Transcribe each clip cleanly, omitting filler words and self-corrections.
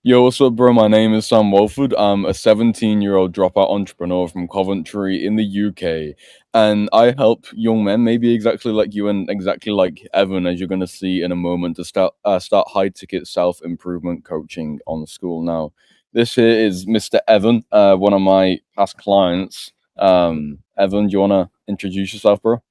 Yo, what's up, bro? My name is Sam Walford. I'm a 17-year-old dropout entrepreneur from Coventry in the UK, and I help young men, maybe exactly like you and exactly like Evan, as you're going to see in a moment, to start high-ticket self-improvement coaching on Skool. Now, this here is Mr. Evan, one of my past clients. Evan, do you want to introduce yourself, bro?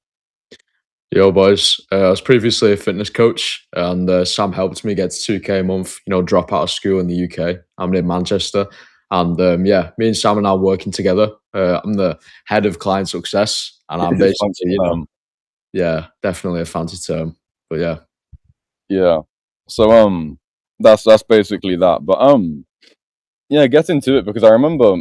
Yo, boys. I was previously a fitness coach, and Sam helped me get to 2K a month, drop out of school in the UK. I'm in Manchester. And yeah, me and Sam are now working together. I'm the head of client success, and I'm Fancy basically, term. yeah, definitely a fancy term. But yeah, Yeah. So that's basically that. But yeah, get into it because I remember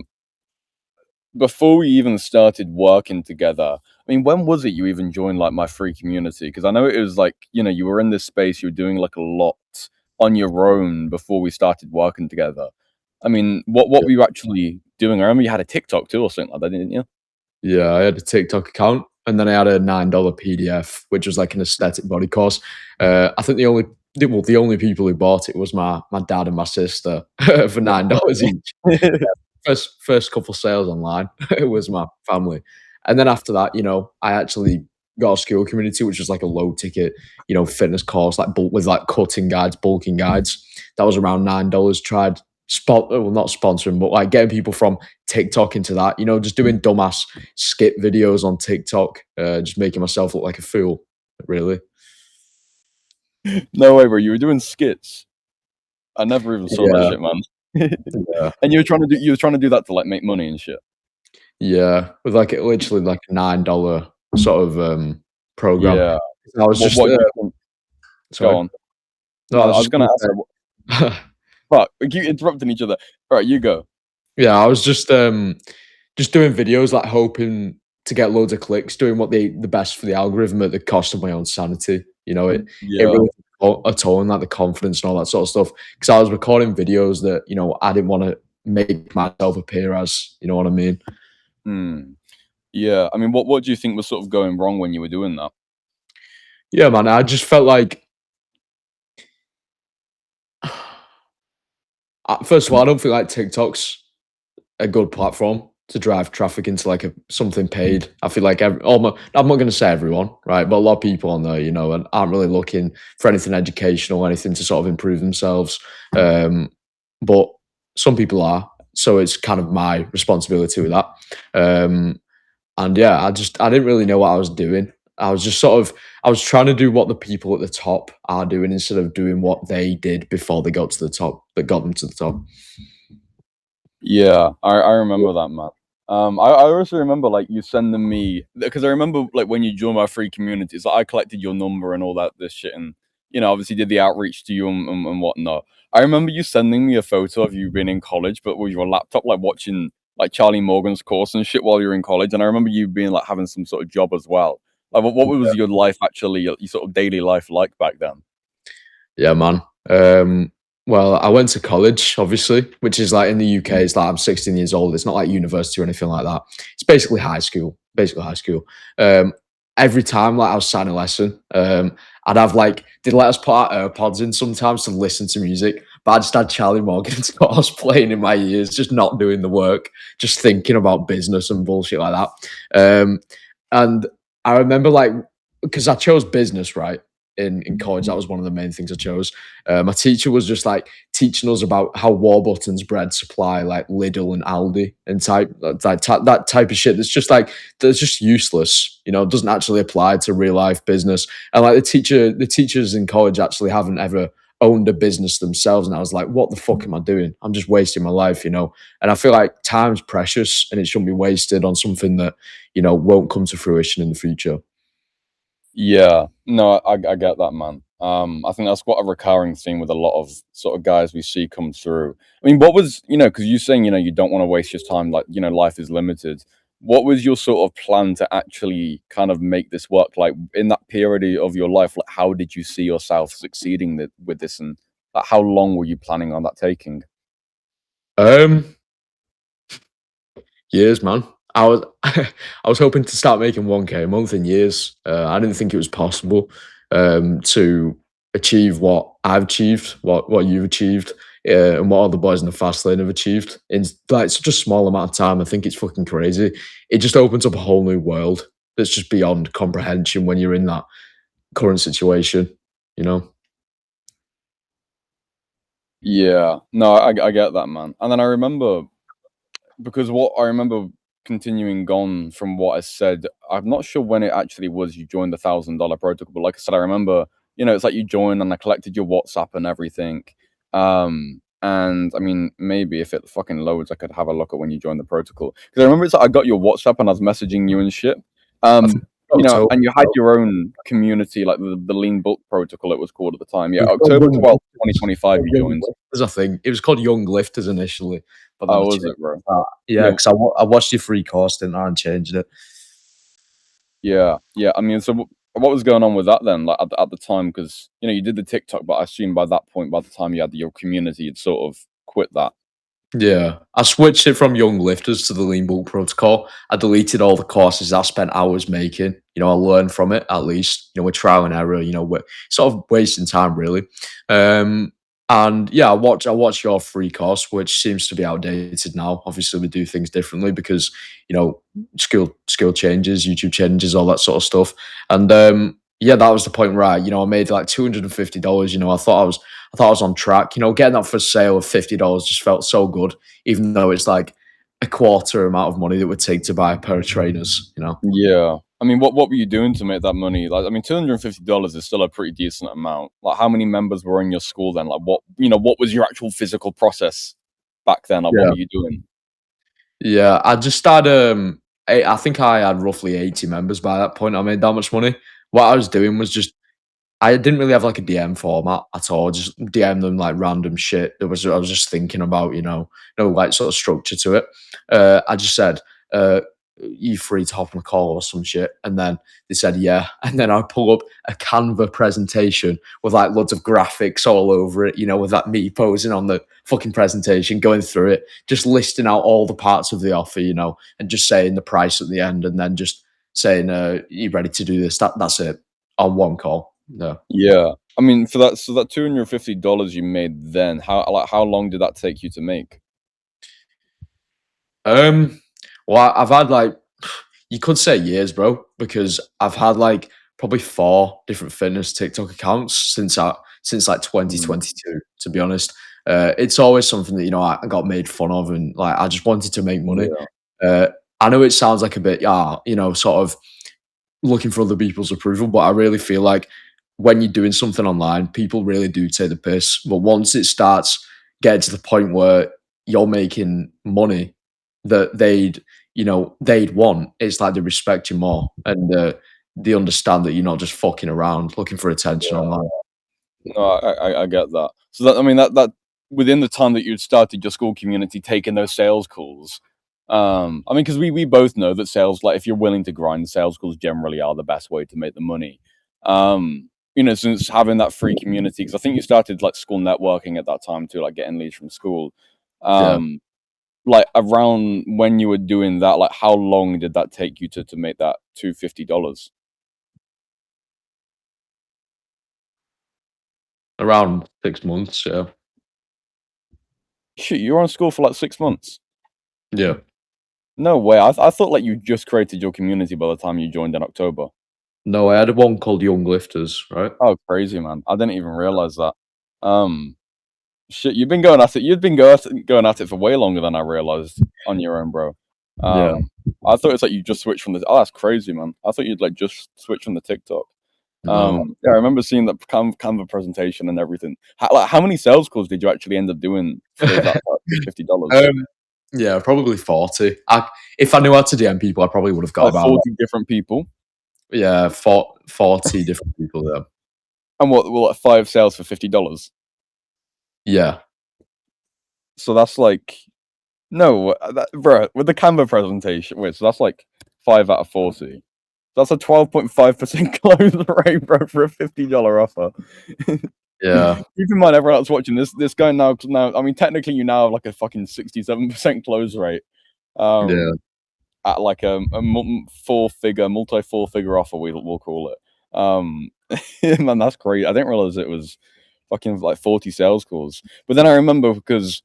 before we even started working together. I mean, when was it you even joined like my free community? Because I know it was like, you were in this space, you were doing like a lot on your own before we started working together. I mean, what yeah, were you actually doing? I remember you had a TikTok too or something like that, didn't you? yeah, I had a TikTok account, and then I had a $9 PDF, which was like an aesthetic body course. I think the only people who bought it was my dad and my sister for That's $9 funny. each. First couple sales online, it was my family. And then after that, I actually got a Skool community, which was like a low ticket, fitness course, like with like cutting guides, bulking guides. That was around $9. Tried well, not sponsoring, but like getting people from TikTok into that, just doing dumbass skit videos on TikTok, just making myself look like a fool, really. No way, bro. You were doing skits. I never even saw that Yeah, shit, man. yeah, And you were trying to do that to like make money and shit. yeah. With like literally like a $9 sort of program. Yeah. I was just What do you think? Go sorry. on. No, I No, was I was just gonna gonna ask. say Fuck, we keep interrupting each other. All right, you go. yeah, I was just doing videos, like, hoping to get loads of clicks, doing what the best for the algorithm at the cost of my own sanity. It Yeah. really took a toll on, like, the confidence and all that sort of stuff. Because I was recording videos that, I didn't wanna make myself appear as, you know what I mean? Hmm. Yeah. I mean, what do you think was sort of going wrong when you were doing that? Yeah, man, I just felt like first of all, I don't feel like TikTok's a good platform to drive traffic into like something paid. I feel like I'm not going to say everyone, right, but a lot of people on there, and aren't really looking for anything educational, anything to sort of improve themselves. Um, but some people are, so it's kind of my responsibility with that. Um, and yeah, I didn't really know what I was doing. I was trying to do what the people at the top are doing instead of doing what they did before they got to the top that got them to the top. Yeah, I remember that, man. I also remember like you sending me because I remember like when you joined my free communities, like, I collected your number and all that this shit, and obviously did the outreach to you and whatnot. I remember you sending me a photo of you being in college, but with your laptop, like watching like Charlie Morgan's course and shit while you were in college. And I remember you being like having some sort of job as well. Like, what was your life actually, your sort of daily life like back then? Yeah, man. Well, I went to college, obviously, which is like in the UK, it's like I'm 16 years old. It's not like university or anything like that. It's basically high school, basically high school. Um, every time like I was signing a lesson, I'd have like they'd let us put our AirPods in sometimes to listen to music, but I just had Charlie Morgan's course playing in my ears, just not doing the work, just thinking about business and bullshit like that. And I remember like because I chose business, right? In college. That was one of the main things I chose. My teacher was just like teaching us about how Warburton's bread supply like Lidl and Aldi and that type of shit. That's just useless. It doesn't actually apply to real life business. And like the teachers in college actually haven't ever owned a business themselves. And I was like, what the fuck am I doing? I'm just wasting my life. And I feel like time's precious and it shouldn't be wasted on something that won't come to fruition in the future. Yeah, no, I get that, man. I think that's quite a recurring theme with a lot of sort of guys we see come through. I mean, what was because you saying you don't want to waste your time, like life is limited. What was your sort of plan to actually kind of make this work? Like in that period of your life, like how did you see yourself succeeding with this, and like, how long were you planning on that taking? Um, Years, man. I was I was hoping to start making 1K a month in years. I didn't think it was possible to achieve what I've achieved, what you've achieved. and what all the boys in the fast lane have achieved in like such a small amount of time. I think it's fucking crazy. It just opens up a whole new world that's just beyond comprehension when you're in that current situation, you know? Yeah, no, I get that, man. And then I remember because what I remember continuing on from what I said, I'm not sure when it actually was you joined the $1,000 protocol, but like I said, I remember, it's like you joined and I collected your WhatsApp and everything. And I mean, maybe if it fucking loads, I could have a look at when you joined the protocol. Because I remember it's like I got your WhatsApp and I was messaging you and shit. I think Um, October. and you had your own community, like the Lean Bulk Protocol, it was called at the time. Yeah, It was called October Young 12th, 2025, you Young joined. Lifters, I think. It was called Young Lifters initially, but then I Oh, was changed it, bro? that. Yeah, Yeah. because I watched your free course, didn't I, and changed it. Yeah, yeah. I mean, so what was going on with that then? Like at the time, because you did the TikTok, but I assume by that point, by the time you had your community, you'd sort of quit that. Yeah. I switched it from Young Lifters to the Lean Bulk Protocol. I deleted all the courses I spent hours making. I learned from it at least, with trial and error, we're sort of wasting time really. Um, and yeah, I watched your free course, which seems to be outdated now. Obviously, we do things differently because, skill changes, YouTube changes, all that sort of stuff. And yeah, that was the point where I made like $250. I thought I was on track. Getting that for sale of $50 just felt so good, even though it's like a quarter amount of money that would take to buy a pair of trainers. Yeah. I mean, what were you doing to make that money? Like, I mean, $250 is still a pretty decent amount. Like, how many members were in your school then? Like, what was your actual physical process back then? Like, what Yeah. were you doing? Yeah. I just started I think I had roughly 80 members by that point. I made that much money. What I was doing was just I didn't really have like a DM format at all. Just DM them like random shit. I was just thinking about, no like sort of structure to it. I just said, you free to hop on a call or some shit? And then they said, yeah. And then I pull up a Canva presentation with like loads of graphics all over it, with that me posing on the fucking presentation, going through it, just listing out all the parts of the offer, and just saying the price at the end and then just saying, you ready to do this? That's it on one call. No. Yeah. I mean, for that $250 you made then, how long did that take you to make? Um, well, I've had like you could say years, bro, because I've had like probably 4 different fitness TikTok accounts since like Mm, 2022. To be honest, it's always something that I got made fun of, and like I just wanted to make money. yeah. Uh, I know it sounds like a bit, sort of looking for other people's approval, but I really feel like when you're doing something online, people really do take the piss. But once it starts getting to the point where you're making money that they'd want, it's like they respect you more and they understand that you're not just fucking around looking for attention Yeah. online. No, I get that. So that I mean that within the time that you'd started your school community taking those sales calls, I mean, because we both know that sales, like if you're willing to grind, sales calls generally are the best way to make the money. Since having that free community, because I think you started like school networking at that time too, like getting leads from school. Yeah, Um, like around when you were doing that, like how long did that take you to make that $250? around 6 months. Yeah, Shit, you were on school for like 6 months. yeah. No way. I thought like you just created your community by the time you joined in October. No, I had one called Young Lifters, right? Oh, crazy, man. I didn't even realize that. Um, shit, you've been going at it. You've been going at it for way longer than I realized on your own, bro. Yeah, Um, I thought it's like you just switched from the. Oh, that's crazy, man. I thought you'd like just switch from the TikTok. no. Yeah, I remember seeing the Canva presentation and everything. How many sales calls did you actually end up doing for those that $250? um, yeah, probably 40. If I knew how to DM people, I probably would have got Like about 40 different people. yeah, 40 different people there. And what, like 5 sales for $50? Yeah. So that's like no, bro. With the Canva presentation, wait, so that's like 5 out of 40. That's a 12.5% close rate, bro, for a $50 offer. Keep Yeah. in mind, everyone else watching this. This guy now. I mean, technically, you now have like a fucking 67% close rate. Yeah. Um, at like a multi four figure offer, we'll call it. Man, that's great. I didn't realize it was fucking like 40 sales calls. But then I remember because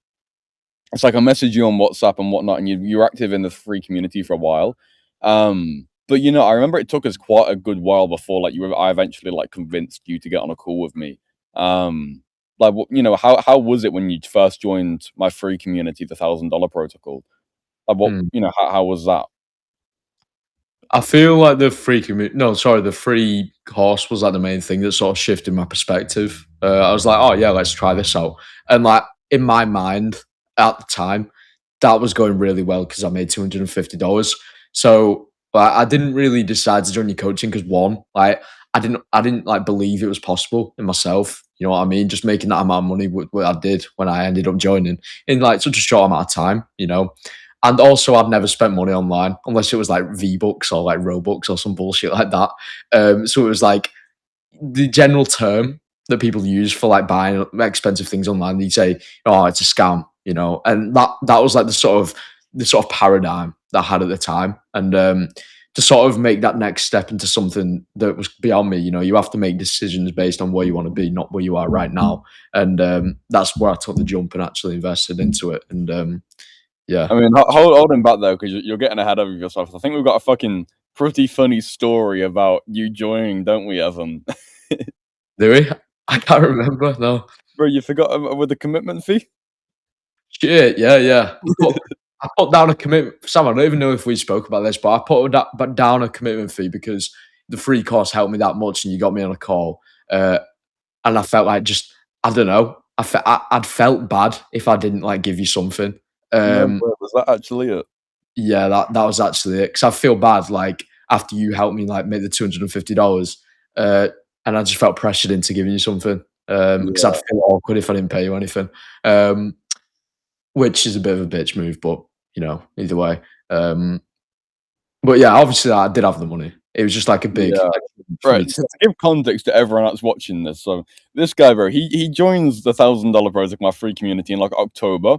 it's like I messaged you on WhatsApp and whatnot, and you're active in the free community for a while. But I remember it took us quite a good while before I eventually like convinced you to get on a call with me. Like how was it when you first joined my free community, the $1,000 protocol? Like what Mm. how was that? I feel like the free course was like the main thing that sort of shifted my perspective. I was like, oh yeah, let's try this out. And like in my mind at the time, that was going really well because I made $250. So like, I didn't really decide to join your coaching because one, like I didn't like believe it was possible in myself. You know what I mean? Just making that amount of money, what I did when I ended up joining in like such a short amount of time. And also, I'd never spent money online unless it was like V-Bucks or like Robux or some bullshit like that. So it was like the general term that people use for like buying expensive things online. They say, "Oh, it's a scam," and that was like the sort of paradigm that I had at the time. And to sort of make that next step into something that was beyond me, you have to make decisions based on where you want to be, not where you are right now. And that's where I took the jump and actually invested into it. And yeah. I mean, hold him back though, because you're getting ahead of yourself. I think we've got a fucking pretty funny story about you joining, don't we, Evan? Do we? I can't remember. No. Bro, you forgot with the commitment fee? Shit. Yeah, yeah. I put down a commitment. Sam, I don't even know if we spoke about this, but I put down a commitment fee because the free course helped me that much, and you got me on a call. And I felt like just I don't know. I'd felt bad if I didn't like give you something. No, Um, bro, was that actually it? yeah, that was actually it. Because I feel bad like after you helped me like make the $250, and I just felt pressured into giving you something. Because I'd Yeah. feel awkward if I didn't pay you anything. Um, which is a bit of a bitch move, but either way. Um, but yeah, obviously I did have the money. It was just like a big Yeah. for Right. me To to. give context to everyone that's watching this, so this guy, bro, he joins the $1,000 project, my free community, in like October.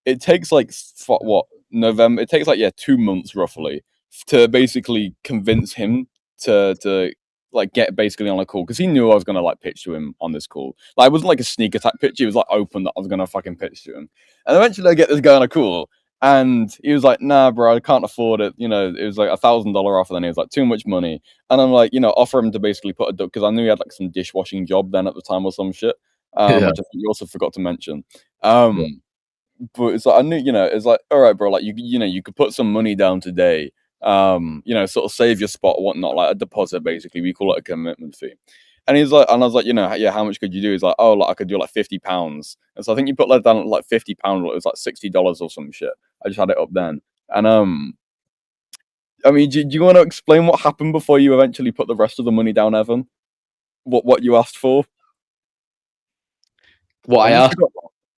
It takes like what November? It takes like 2 months roughly to basically convince him to like get basically on a call because he knew I was gonna like pitch to him on this call. Like it wasn't like a sneak attack pitch; it was like open that I was gonna fucking pitch to him. And eventually, I get this guy on a call, and he was like, "Nah, bro, I can't afford it." It was like $1,000 offer. Then he was like, "Too much money." And I'm like, offer him to basically put a duck because I knew he had like some dishwashing job then at the time or some shit, Yeah, which I think you also forgot to mention. yeah, But it's like I knew, it's like, all right, bro, like you could put some money down today, sort of save your spot or whatnot, like a deposit basically. We call it a commitment fee. And he's like, and I was like, yeah, how much could you do? He's like, oh, like I could do like £50. And so I think you put that down at like £50, it was like $60 or some shit. I just had it up then. And I mean, do you want to explain what happened before you eventually put the rest of the money down, Evan? What you asked for? what I Have you asked, forgot?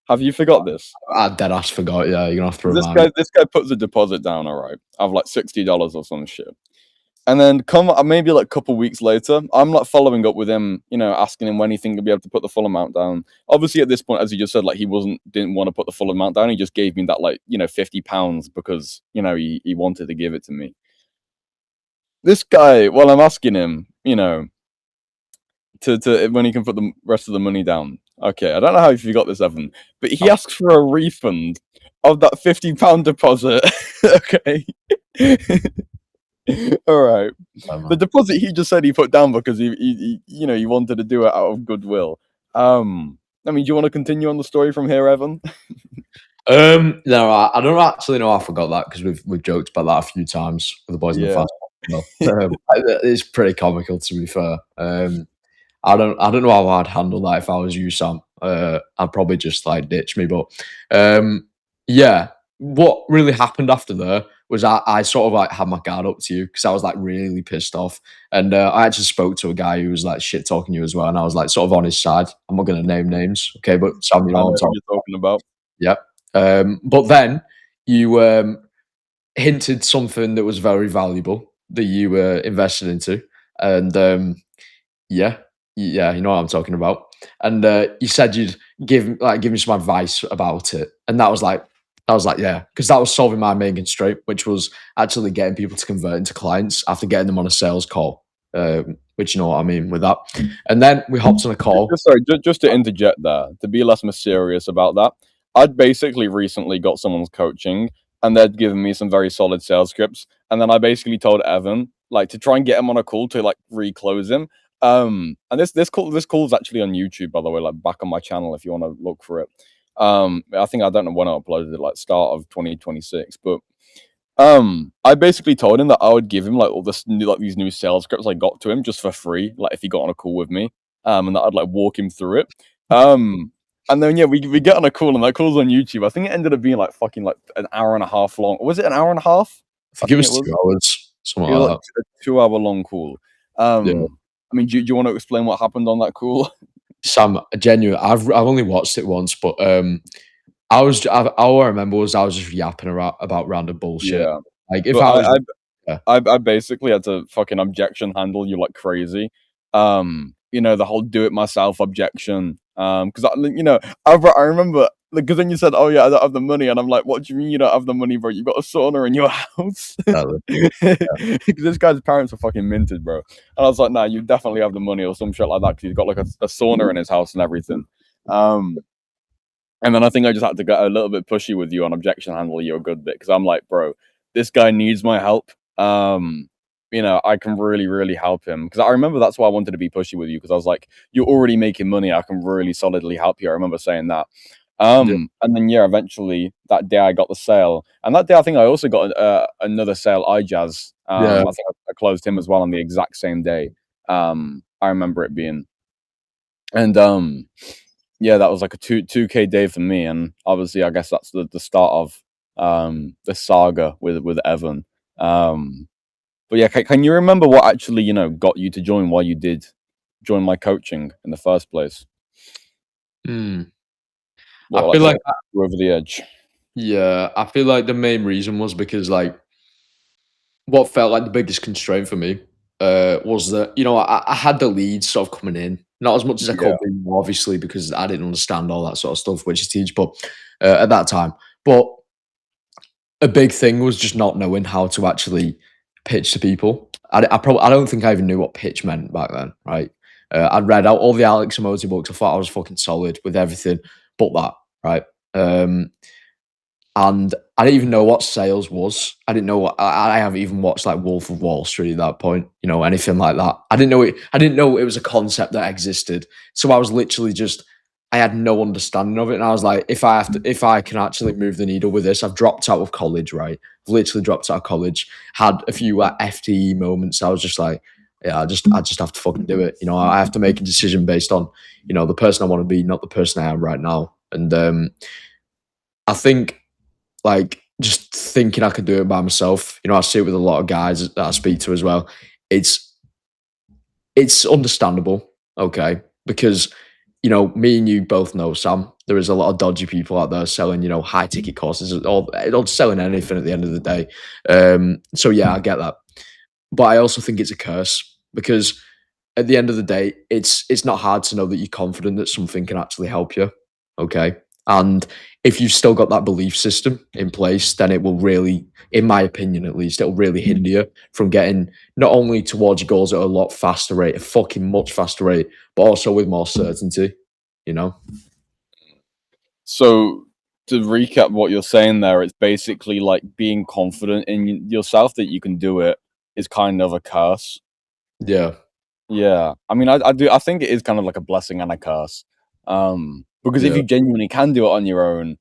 Have you forgot this? I dead ass forgot. Yeah, you're gonna have to This remind me. guy puts a deposit down, all right, of like $60 or some shit. And then come maybe like a couple weeks later, I'm like following up with him, asking him when he think he'll be able to put the full amount down. Obviously, at this point, as he just said, like he didn't want to put the full amount down. He just gave me that like £50 because he wanted to give it to me. This guy, well, I'm asking him, to when he can put the rest of the money down. Okay, I don't know how you got this, Evan, but he asks for a refund of that £50 deposit. Okay. All right. The deposit he just said he put down because he wanted to do it out of goodwill. I mean, do you want to continue on the story from here, Evan? No, I don't actually know. I forgot that because we've joked about that a few times with the boys in the Yeah. fast. It's pretty comical to be fair. I don't know how I'd handle that if I was you, Sam. I'd probably just like ditch me. But yeah, what really happened after there was I sort of like had my guard up to you because I was like really pissed off, and I actually spoke to a guy who was like shit talking you as well, and I was like sort of on his side. I'm not going to name names, okay? But Sam, you know I what I'm know who talking. you're talking about. Yep. But then you hinted something that was very valuable that you invested into, and yeah, yeah, you know what I'm talking about. And you said you'd give me some advice about it, and that was like yeah, because that was solving my main constraint, which was actually getting people to convert into clients after getting them on a sales call, which you know what I mean with that. And then we hopped on a call. Sorry, just to interject there, to be less mysterious about that, I'd basically recently got someone's coaching, and they'd given me some very solid sales scripts, and then I basically told Evan like to try and get him on a call to like reclose him. And this call's actually on YouTube, by the way, like back on my channel if you want to look for it. I think I don't know when I uploaded it, like start of 2026, but I basically told him that I would give him like all this new, like these new sales scripts I got to him just for free, like if he got on a call with me, and that I'd like walk him through it. And then yeah, we get on a call, and that call's on YouTube. I think it ended up being like fucking like an hour and a half long. Was it an hour and a half? I I think it think it was was. 2 hours, something It was like like that. a 2 hour long call. Yeah. I mean, do you want to explain what happened on that call? Sam, genuine. I've only watched it once, but all I remember was I was just yapping about random bullshit. Yeah, Like if but I was, yeah, I basically had to fucking objection handle you like crazy. The whole do it myself objection. Because I remember because then you said, "Oh yeah, I don't have the money," and I'm like, "What do you mean you don't have the money, bro? You got a sauna in your house?" exactly. Because this guy's parents are fucking minted, bro. And I was like, "Nah, you definitely have the money or some shit like that." Because he's got like a sauna in his house and everything. Um, and then I think I just had to get a little bit pushy with you on objection handle you a good bit because I'm like, bro, this guy needs my help. I can really, really help him because I remember that's why I wanted to be pushy with you because I was like, you're already making money. I can really solidly help you. I remember saying that. Yeah, And then yeah, eventually that day I got the sale, and that day I think I also got another sale. iJazz. yeah. I think I closed him as well on the exact same day. I remember it being, and yeah, that was like a 2K day for me, and obviously, I guess that's the start of the saga with Evan. Um, but yeah, can you remember what actually got you to join? Why you did join my coaching in the first place? Mm. I What feel like, what put you over the edge? yeah, I feel like the main reason was because like what felt like the biggest constraint for me was that I had the leads sort of coming in, not as much as I Yeah, could be, obviously, because I didn't understand all that sort of stuff which is teach, but at that time, but a big thing was just not knowing how to actually pitch to people. I don't think I even knew what pitch meant back then, right? I'd read out all the Alex Emoji books. I thought I was fucking solid with everything, but that, right? Um, and I didn't even know what sales was. I didn't know what I haven't even watched like Wolf of Wall Street at that point, anything like that. I didn't know it. I didn't know it was a concept that existed. So I was literally just I had no understanding of it. And I was like, if I can actually move the needle with this, I've dropped out of college, right? I've literally dropped out of college, had a few FTE moments. I was just like, yeah, I just have to fucking do it. I have to make a decision based on, the person I want to be, not the person I am right now. And I think like just thinking I could do it by myself. I see it with a lot of guys that I speak to as well. It's it's understandable, okay, because me and you both know, Sam. There is a lot of dodgy people out there selling, high ticket courses or selling anything at the end of the day. So yeah, I get that, but I also think it's a curse because at the end of the day, it's not hard to know that you're confident that something can actually help you. Okay. And if you've still got that belief system in place, then it will really, in my opinion at least, it'll really hinder you from getting not only towards your goals at a lot faster rate, a fucking much faster rate, but also with more certainty, you know? So to recap what you're saying there, it's basically like being confident in yourself that you can do it is kind of a curse. Yeah. Yeah, I mean, I do. I think it is kind of like a blessing and a curse. Because if Yeah. you genuinely can do it on your own,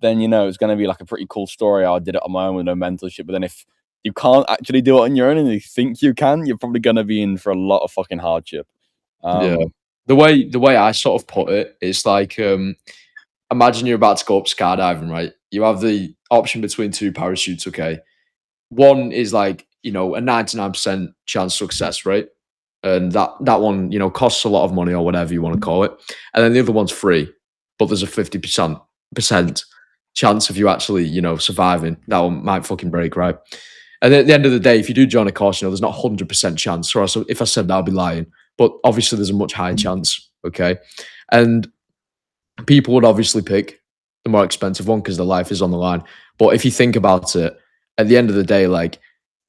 then it's going to be like a pretty cool story. I did it on my own with no mentorship. But then if you can't actually do it on your own and you think you can, you're probably going to be in for a lot of fucking hardship. Yeah. Um, The way I sort of put it is like imagine you're about to go up skydiving, right? You have the option between two parachutes, okay? One is like, a 99% chance success rate. And that one, costs a lot of money or whatever you want to call it. And then the other one's free, but there's a 50% chance of you actually, surviving. That one might fucking break, right? And then at the end of the day, if you do join a course, there's not 100% chance. Or else if I said that, I'd be lying. But obviously, there's a much higher chance, okay? And people would obviously pick the more expensive one because their life is on the line. But if you think about it, at the end of the day, like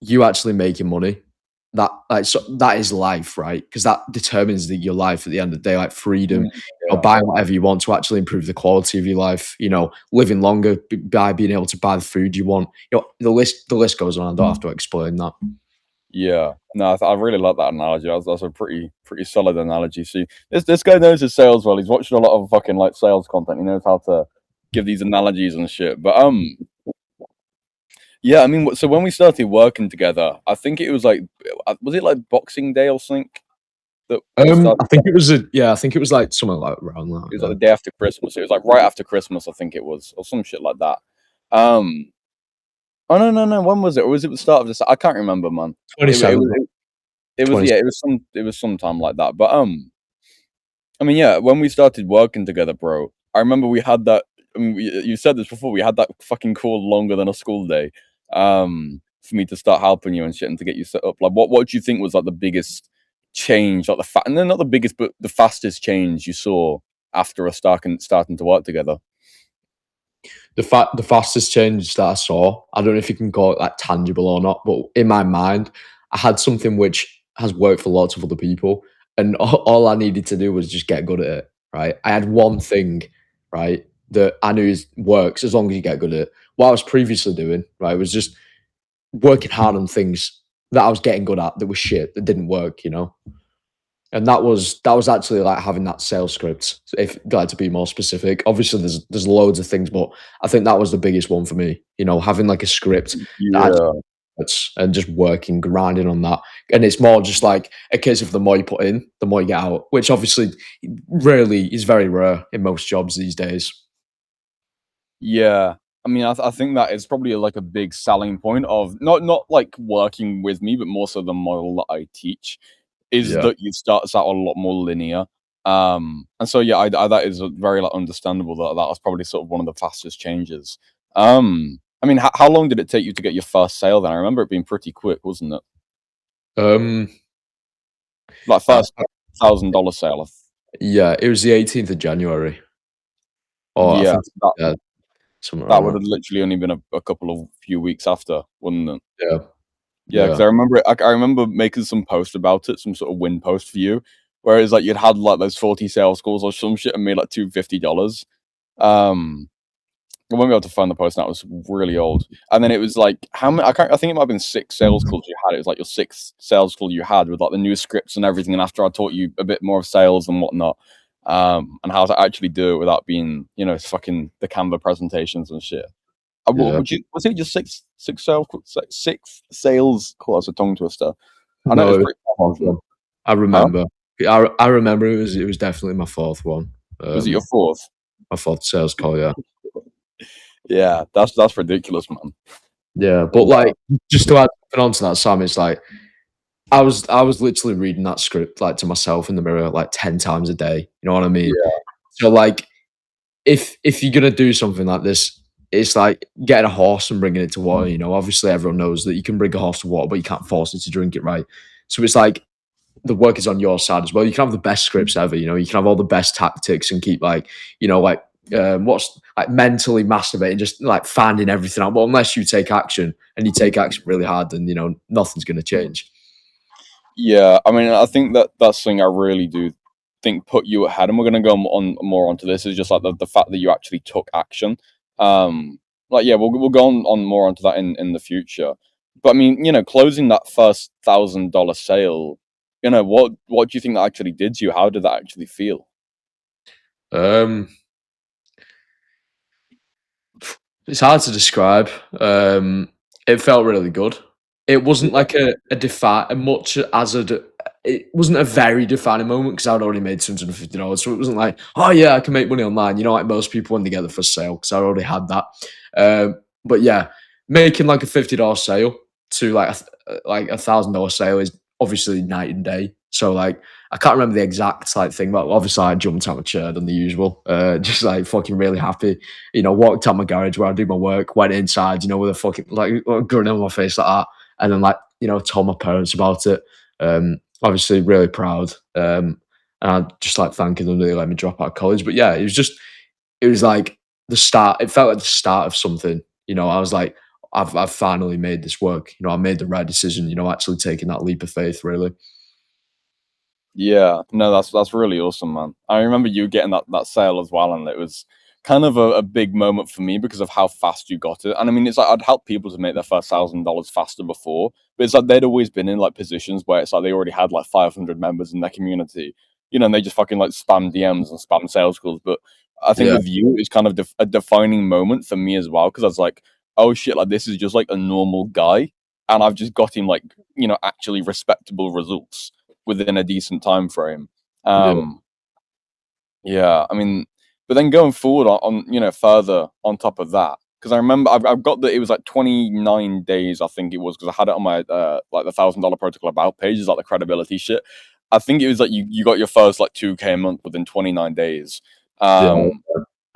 you actually making money that like so that is life, right? Because that determines your life at the end of the day, like freedom, Mm, yeah. buying whatever you want to actually improve the quality of your life, living longer by being able to buy the food you want. The list goes on. I don't have to explain that. Yeah. No, I really like that analogy. That's a pretty solid analogy. See, this guy knows his sales well. He's watching a lot of fucking like sales content. He knows how to give these analogies and shit. But yeah. I mean, so when we started working together, I think it was like, was it like Boxing Day or something that we started? I think it was I think it was like something like around It was like that. the day after Christmas. It was like right after Christmas, I think it was, or some shit like that. Um. Oh no, no, no. When was it? Or was it the start of this? I can't remember, man. Yeah, Yeah, 27. it was some time like that. But I mean, yeah, when we started working together, bro, I remember we had that. I mean, you said this before. We had that fucking call longer than a school day, for me to start helping you and shit and to get you set up. Like, what do you think was like the biggest change, like and then not the biggest, but the fastest change you saw after us starting to work together? The fastest change that I saw, I don't know if you can call it like tangible or not, but in my mind, I had something which has worked for lots of other people, and all I needed to do was just get good at it. Right, I had one thing, right, that I knew works as long as you get good at it. What I was previously doing, right, was just working hard on things that I was getting good at that was shit that didn't work. And that was actually like having that sales script. If like to be more specific, obviously there's loads of things, but I think that was the biggest one for me. Having like a script that actually Yeah. works and just working, grinding on that. And it's more just like a case of the more you put in, the more you get out, which obviously rarely is very rare in most jobs these days. Yeah. I mean, I think that is probably like a big selling point of not like working with me, but more so the model that I teach is Yeah. that you start us out a lot more linear. And so yeah, that is a very like understandable that that was probably sort of one of the fastest changes. I mean, how long did it take you to get your first sale? Then I remember it being pretty quick, wasn't it? Um. Like uh, first $1,000 sale. yeah. It was the 18th of January, or I Yeah, think yeah, something that around would that. have literally only been a couple of few weeks after, wouldn't it? Yeah. Yeah, because Yeah. I remember I remember making some post about it, some sort of win post for you, where it's like you'd had like those 40 sales calls or some shit and made like $250. Um, I won't be able to find the post now. It was really old. And then it was like how many? I think it might have been six sales calls you had. It was like your sixth sales call you had with like the new scripts and everything. And after I taught you a bit more of sales and whatnot, and how to actually do it without being, fucking the Canva presentations and shit. Yeah. Would you? Was it just six sales calls? A tongue twister. I know No, it's it was pretty my fast, fourth wasn't it? one. I Huh? remember. I remember it was definitely my fourth one. Was it your fourth? My fourth sales call, yeah. Yeah, that's ridiculous, man. Yeah, but, Yeah, like, just to add something onto that, Sam, it's like, I was literally reading that script, like, to myself in the mirror, like, 10 times a day, you know what I mean? yeah, So, like, if you're gonna do something like this, it's like getting a horse and bringing it to water. Obviously, everyone knows that you can bring a horse to water, but you can't force it to drink it, right? So it's like the work is on your side as well. You can have the best scripts ever. You can have all the best tactics and keep like what's like mentally masturbating, just like finding everything out. But unless you take action and you take action really hard, then nothing's gonna change. yeah. I mean, I think that that's something I really do think put you ahead, and we're gonna go on more onto this. Is just like the fact that you actually took action. Like yeah, we'll go on more onto that in the future. But I mean, closing that first $1,000 sale, what do you think that actually did to you? How did that actually feel? Um, it's hard to describe. It felt really good. It wasn't like a much as it wasn't a very defining moment because I'd already made $250, so it wasn't like, oh yeah, I can make money online. Like most people when they get the first sale, because I already had that. But yeah, making like a $50 sale to like $1,000 sale is obviously night and day. So like I can't remember the exact like thing, but obviously I jumped out of my chair done the usual, just like fucking really happy. Walked out my garage where I do my work, went inside, with a fucking like grin on my face like that, and then told my parents about it. Obviously really proud. And I just like thanking them that they let me drop out of college. But yeah, it was like the start. It felt like the start of something. I was like, I've finally made this work. I made the right decision. Actually taking that leap of faith, really. Yeah, no, that's really awesome, man. I remember you getting that sale as well, and it was kind of a big moment for me because of how fast you got it. And I mean, it's like I'd helped people to make their first $1,000 faster before, but it's like they'd always been in like positions where it's like they already had like 500 members in their community, and they just fucking like spam DMs and spam sales calls. But I think Yeah, with you, it's kind of a defining moment for me as well because I was like, oh shit, like this is just like a normal guy, and I've just got him like actually respectable results within a decent time frame. yeah, Yeah, I mean, but then going forward further on top of that, because I remember I've got that it was like 29 days, I think it was, because I had it on my like the $1,000 protocol about page, is like the credibility shit. I think it was like you got your first like 2K a month within 29 days. yeah, Um,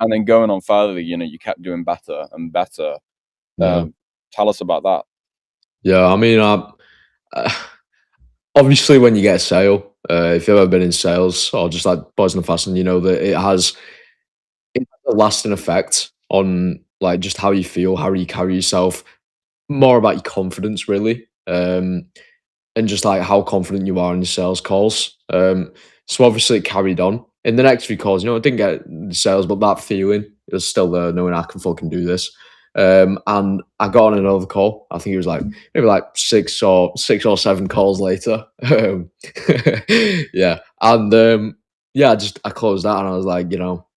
and then going on further, you kept doing better and better. yeah, Tell us about that. yeah. I mean, uh, obviously, when you get a sale, if you've ever been in sales or just like buzzing and fasting, you know that it has a lasting effect on like just how you feel, how you carry yourself, more about your confidence, really. And just like how confident you are in your sales calls. So obviously it carried on in the next few calls. I didn't get the sales, but that feeling was still there, knowing I can fucking do this. And I got on another call. I think it was like maybe like six or seven calls later. Yeah, and yeah, I closed that and I was like,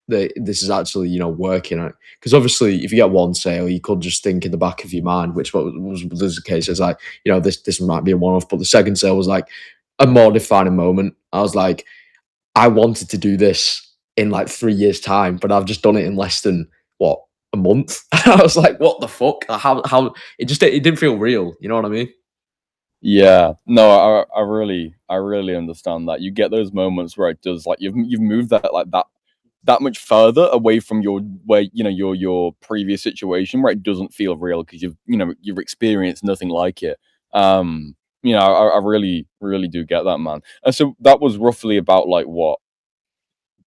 this is actually working. Because obviously, if you get one sale, you could just think in the back of your mind, which was the case. It's like this might be a one off. But the second sale was like a more defining moment. I was like, I wanted to do this in like 3 years' time, but I've just done it in less than what, a month. I was like, what the fuck? How it didn't feel real. You know what I mean? Yeah, no, I really understand that. You get those moments where it does like you've moved that much further away from your previous situation where it doesn't feel real because you've experienced nothing like it. I really do get that, man. And so that was roughly about like what,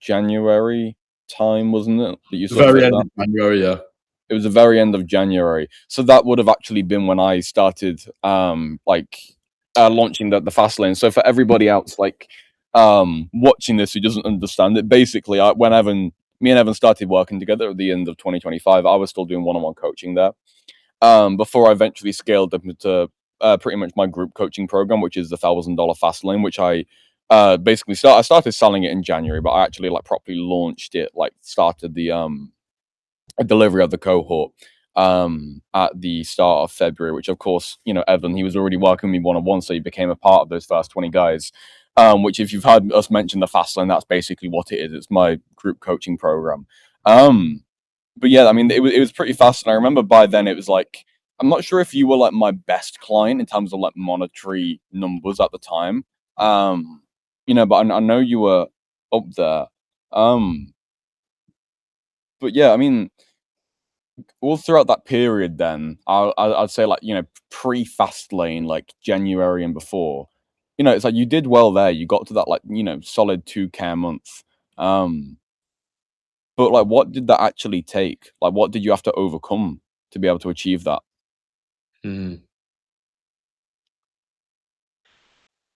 January time, wasn't it? That you The sort of very hit end that. of January, yeah. It was the very end of January. So that would have actually been when I started launching the fast lane. So for everybody else watching this who doesn't understand it, basically when me and Evan started working together at the end of 2025, I was still doing one-on-one coaching there. Before I eventually scaled up into pretty much my group coaching program, which is the $1,000 fast lane, which I I started selling it in January, but I actually like properly launched it, like started the a delivery of the cohort at the start of February, which of course, Evan, he was already working with me one-on-one, so he became a part of those first 20 guys. Which if you've heard us mention the fast lane, that's basically what it is. It's my group coaching program. But yeah, I mean, it was pretty fast, and I remember by then it was like I'm not sure if you were like my best client in terms of like monetary numbers at the time. But I know you were up there. Um, but yeah, I mean, all throughout that period, then I'd say like pre fast lane, like January and before, it's like you did well there. You got to that like solid 2K a month. Um, but like, what did that actually take? Like, what did you have to overcome to be able to achieve that? Mhm.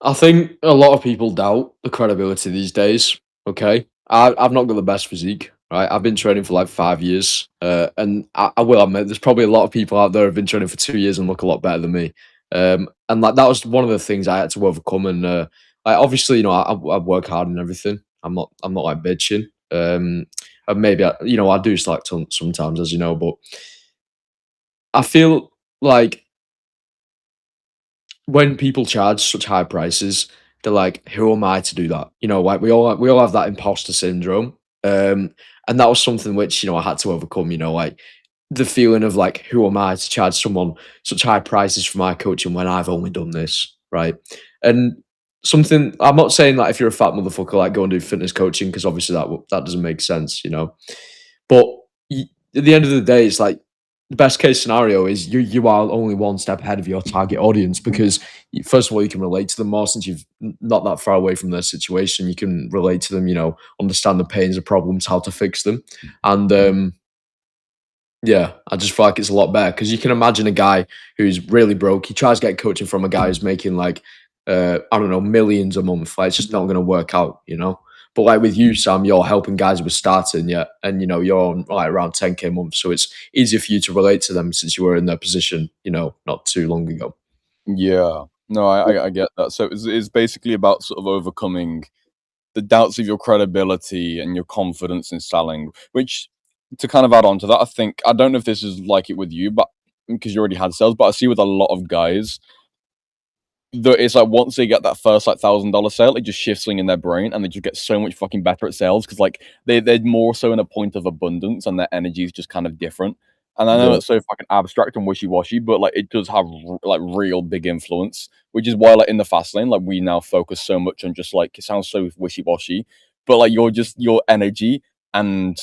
I think a lot of people doubt the credibility these days. Okay, I've not got the best physique. Right, I've been training for like 5 years, and I will admit there's probably a lot of people out there who've been training for 2 years and look a lot better than me. And like that was one of the things I had to overcome. And like obviously, I work hard and everything. I'm not like bitching. And maybe I do slack sometimes, as you know, but I feel like when people charge such high prices, they're like, "Who am I to do that?" Like we all have that imposter syndrome, and that was something which I had to overcome. Like the feeling of like, "Who am I to charge someone such high prices for my coaching when I've only done this?" Right? And something I'm not saying that if you're a fat motherfucker, like go and do fitness coaching because obviously that doesn't make sense. But at the end of the day, it's like the best case scenario is you are only one step ahead of your target audience because first of all you can relate to them more since you've not that far away from their situation. You can relate to them, understand the pains, the problems, how to fix them, and Yeah, I just feel like it's a lot better because you can imagine a guy who's really broke. He tries to get coaching from a guy who's making like, I don't know, millions a month. Like, it's just not going to work out, you know. But like with you, Sam, you're helping guys who are starting, yeah, and you know you're on like around 10K a month, so it's easier for you to relate to them since you were in their position, you know, not too long ago. Yeah. No, I get that. So it's basically about sort of overcoming the doubts of your credibility and your confidence in selling, which to kind of add on to that, I think I don't know if this is like it with you, but because you already had sales, but I see with a lot of guys that it's like once they get that first like $1,000 sale, it just shifts something in their brain and they just get so much fucking better at sales because like they're more so in a point of abundance and their energy is just kind of different. And I know Yeah, it's so fucking abstract and wishy washy, but like it does have like real big influence, which is why like in the fast lane, like we now focus so much on just like it sounds so wishy washy, but like your energy and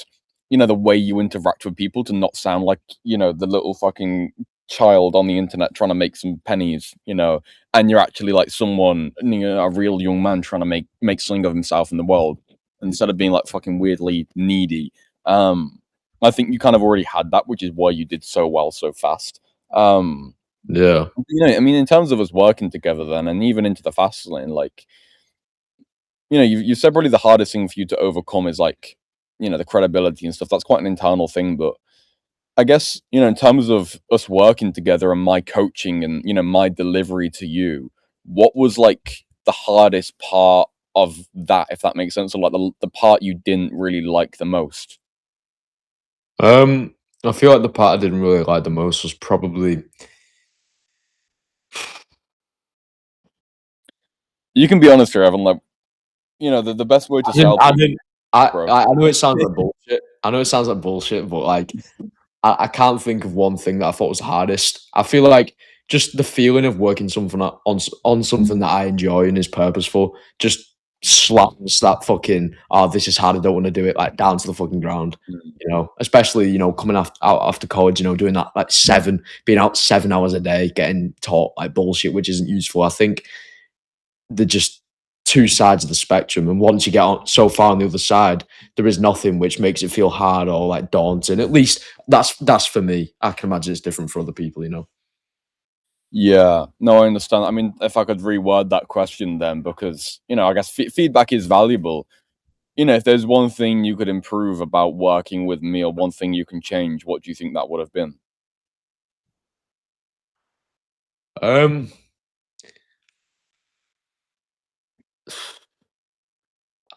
the way you interact with people to not sound like the little fucking child on the internet trying to make some pennies, and you're actually like someone, a real young man trying to make something of himself in the world instead of being like fucking weirdly needy. Um, I think you kind of already had that, which is why you did so well so fast. Um, yeah. I mean, in terms of us working together, then, and even into the fast lane, like, you said probably the hardest thing for you to overcome is like, the credibility and stuff. That's quite an internal thing, but I guess, in terms of us working together and my coaching and, my delivery to you, what was like the hardest part of that, if that makes sense? Or like the part you didn't really like the most? Um, I feel like the part I didn't really like the most was probably You can be honest here, Evan. Like, the best way to sell I to didn't bro. I know it sounds like bullshit. I know it sounds like bullshit, but like I can't think of one thing that I thought was hardest. I feel like just the feeling of working something on something that I enjoy and is purposeful just slaps that fucking oh this is hard I don't want to do it like down to the fucking ground. Mm. You know, especially coming out after college, doing that like being out 7 hours a day, getting taught like bullshit which isn't useful. I think they're just two sides of the spectrum. And once you get on so far on the other side, there is nothing which makes it feel hard or like daunting. At least that's for me. I can imagine it's different for other people, you know. Yeah, no, I understand. I mean, if I could reword that question then, because, I guess feedback is valuable. If there's one thing you could improve about working with me or one thing you can change, what do you think that would have been? Um,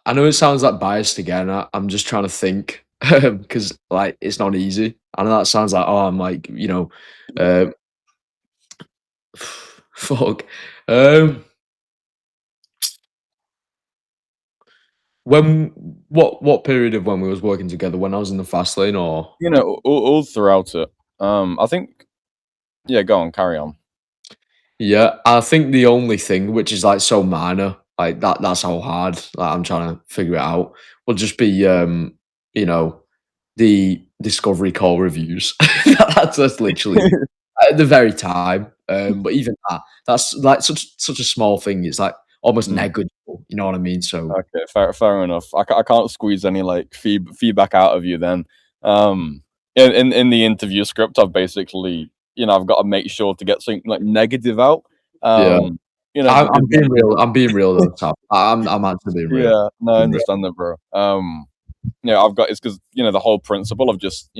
I know it sounds like biased again. I'm just trying to think because like it's not easy. I know that sounds like oh I'm like uh, fuck. Um, when what period of when we was working together? When I was in the fast lane, or All throughout it. I think, yeah, go on, carry on. yeah, I think the only thing which is like so minor, like that's how hard like, I'm trying to figure it out, will just be you know, the discovery call reviews. That's literally at the very time. But even that's like such a small thing. It's like almost Mm, negligible. You know what I mean? So okay, fair enough. I can't squeeze any like feedback out of you then. Um, in the interview script, I've basically, I've got to make sure to get something like negative out. yeah, Um, I'm because being real. I'm being real though. Sam. I'm actually being real. yeah, no, I Being real. understand that, bro. I've got it's because the whole principle of just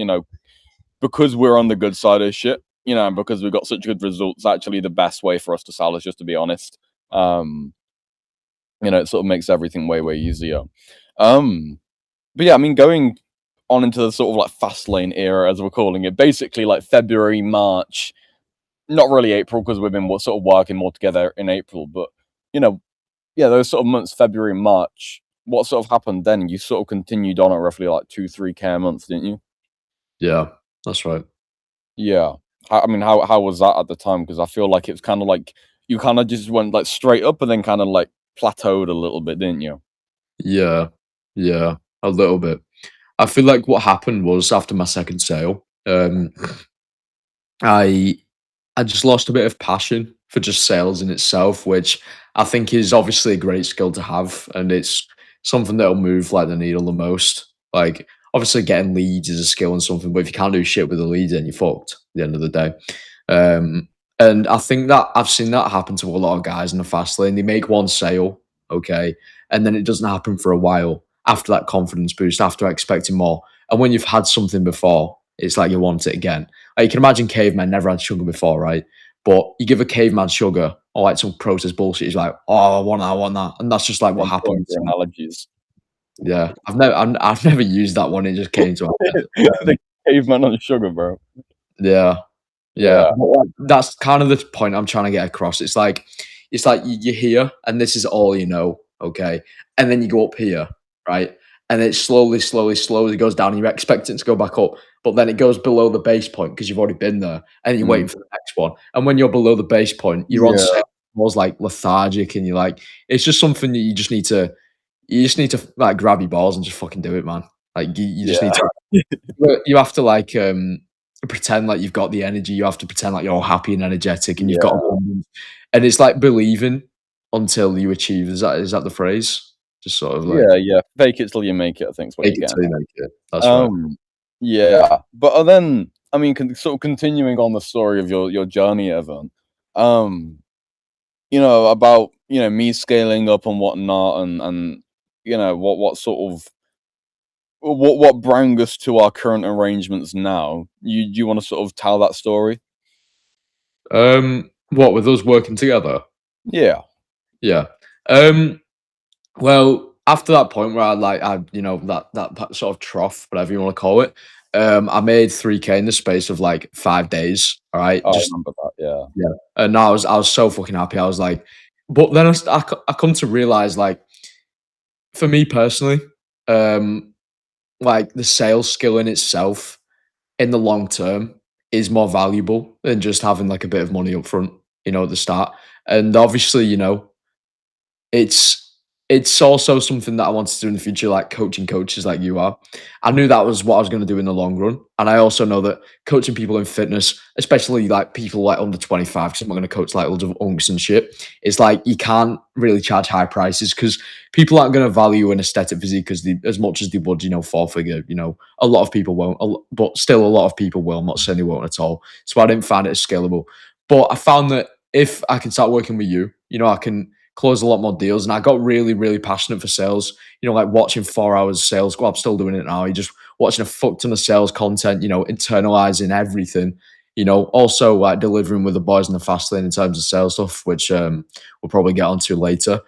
because we're on the good side of shit, and because we've got such good results, actually the best way for us to sell is just to be honest. Um, it sort of makes everything way, way easier. Um, but yeah, I mean, going on into the sort of like fast lane era, as we're calling it, basically like February, March, not really April because we've been sort of working more together in April, but you know, yeah, those sort of months, February, March. What sort of happened then? You sort of continued on at roughly like 2, 3K a month, didn't you? Yeah, that's right. Yeah. I mean, how was that at the time? Because I feel like it was kind of like you kind of just went like straight up and then kind of like plateaued a little bit, didn't you? Yeah, yeah, a little bit. I feel like what happened was after my second sale, I I just lost a bit of passion for just sales in itself, which I think is obviously a great skill to have, and it's something that'll move like the needle the most. Like obviously getting leads is a skill and something, but if you can't do shit with the leads, then you're fucked at the end of the day. And I think that I've seen that happen to a lot of guys in the fast lane. They make one sale, okay, and then it doesn't happen for a while after that confidence boost, after expecting more. And when you've had something before, it's like you want it again. Like you can imagine cavemen never had sugar before, right? But you give a caveman sugar or like some processed bullshit, he's like, oh, I want that. And that's just like what I'm pulling happens. for analogies. Yeah. I've never used that one. It just came to my head. The caveman on sugar, bro. Yeah. Yeah, Yeah. but, like, that's kind of the point I'm trying to get across. It's like you're here and this is all you know, okay? And then you go up here, right? And it slowly goes down and you're expecting it to go back up, but then it goes below the base point because you've already been there and you're waiting Mm. for the next one. And when you're below the base point, you're on Yeah. set was like lethargic and you're like, it's just something that you just need to like grab your balls and just fucking do it, man. Like you just Yeah. need to you have to like pretend like you've got the energy. You have to pretend like you're all happy and energetic, and you've got Yeah. abundance. And it's like believing until you achieve. Is that the phrase? Just sort of like Yeah. Fake it till you make it, I think is what make you're it getting till you at. make it. That's right. Yeah. But then, I mean, sort of continuing on the story of your journey, Evan. About me scaling up and whatnot, and what sort of what brought us to our current arrangements now. Do you want to sort of tell that story? What with us working together? Yeah. Yeah. Um, well, after that point where that sort of trough, whatever you want to call it, I made 3K in the space of like 5 days. All right, I just remember that. Yeah. yeah, and I was so fucking happy. I was like, but then I come to realize like for me personally, um, like the sales skill in itself in the long term is more valuable than just having like a bit of money up front, at the start. And obviously, it's it's also something that I want to do in the future, like coaching coaches like you are. I knew that was what I was going to do in the long run, and I also know that coaching people in fitness, especially like people like under 25, because I'm not going to coach like loads of unks and shit. It's like you can't really charge high prices because people aren't going to value an aesthetic physique as much as they would, four figure. A lot of people won't, but still a lot of people will. I'm not saying they won't at all. So I didn't find it as scalable, but I found that if I can start working with you, I can close a lot more deals. And I got really, really passionate for sales. Like watching 4 hours sales. Well, I'm still doing it now. You just watching a fuck ton of sales content. Internalizing everything. Also like delivering with the boys in the fast lane in terms of sales stuff, which we'll probably get onto later.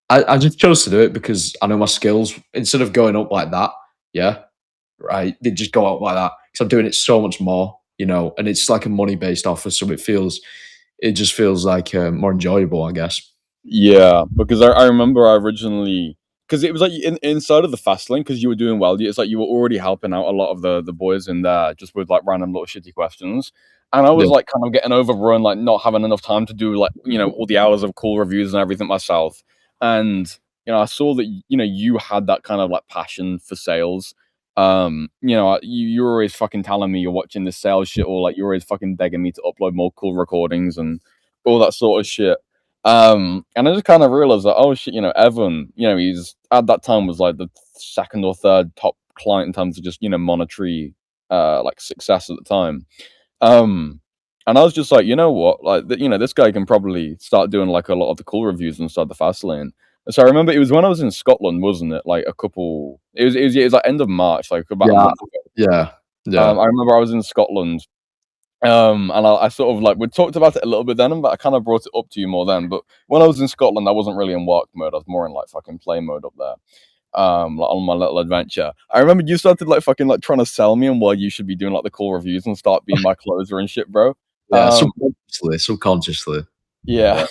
I just chose to do it because I know my skills. Instead of going up like that, yeah, right, they just go up like that because I'm doing it so much more. And it's like a money based offer, so it just feels like more enjoyable, I guess. Yeah, because I remember I originally, because it was like inside of the fast lane, because you were doing well. It's like you were already helping out a lot of the boys in there just with like random little shitty questions, and I was Yeah. like kind of getting overrun, like not having enough time to do like all the hours of cool reviews and everything myself. And I saw that you had that kind of like passion for sales. You're always fucking telling me you're watching this sales shit, or like you're always fucking begging me to upload more cool recordings and all that sort of shit. And I just kind of realized that, oh shit, Evan, he's at that time was like the second or third top client in terms of just, monetary, like success at the time. Um, and I was just like, you know what, like, this guy can probably start doing like a lot of the cool reviews inside the fast lane. And so I remember it was when I was in Scotland, wasn't it? Like it was like end of March, like about a Yeah. month ago. Yeah. Yeah. I remember I was in Scotland, and I sort of like we talked about it a little bit then, but I kind of brought it up to you more then. But when I was in Scotland, I wasn't really in work mode. I was more in like fucking play mode up there. Like on my little adventure. I remember you started like fucking like trying to sell me on why you should be doing like the cool reviews and start being my closer and shit, bro. Yeah. Um, Subconsciously. yeah.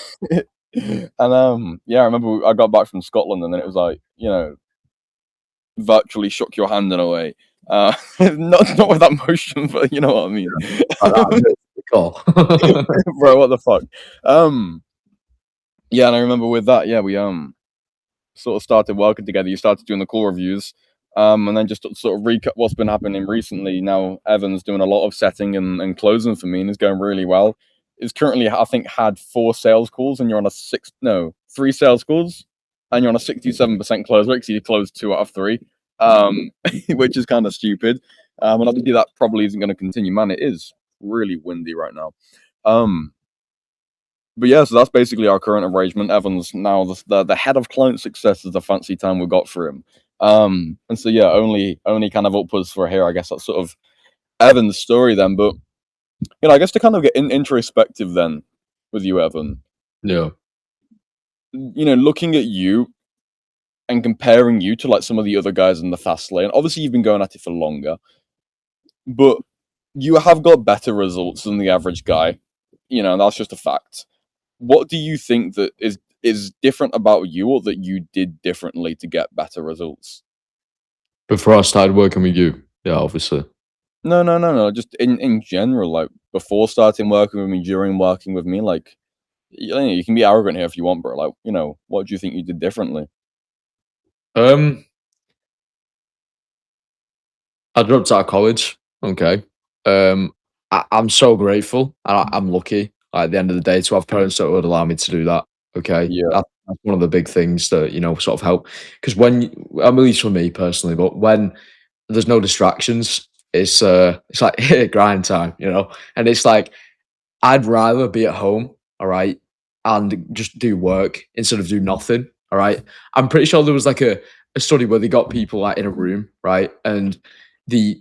And yeah, I remember I got back from Scotland and then it was like, virtually shook your hand in a way. Not with that motion, but you know what I mean. Like that. Cool. Bro, what the fuck? Yeah, and I remember with that, yeah, we sort of started working together. You started doing the cool reviews, and then just to sort of recap what's been happening recently. Now Evan's doing a lot of setting and closing for me, and is going really well. It's currently, I think, had 4 sales calls, and you're on a 3 sales calls, and you're on a 67% close rate. So you closed 2 out of 3. which is kind of stupid. And obviously that probably isn't going to continue. Man, it is really windy right now. But yeah, so that's basically our current arrangement. Evan's now the head of client success is the fancy time we got for him. And so yeah, only kind of upwards for here. I guess that's sort of Evan's story then. But I guess to kind of get introspective then with you, Evan. Yeah. Looking at you and comparing you to like some of the other guys in the fast lane. Obviously, you've been going at it for longer, but you have got better results than the average guy. And that's just a fact. What do you think that is different about you, or that you did differently to get better results? Before I started working with you, yeah, obviously. No. Just in general, like before starting working with me, during working with me, like you can be arrogant here if you want, bro. Like what do you think you did differently? I dropped out of college. Okay. I'm so grateful. I'm lucky at the end of the day to have parents that would allow me to do that. Okay. Yeah, That's one of the big things that, sort of help. Because at least for me personally, but when there's no distractions, it's like grind time, and it's like, I'd rather be at home, all right, and just do work instead of do nothing, all right. I'm pretty sure there was like a study where they got people like in a room, right, and the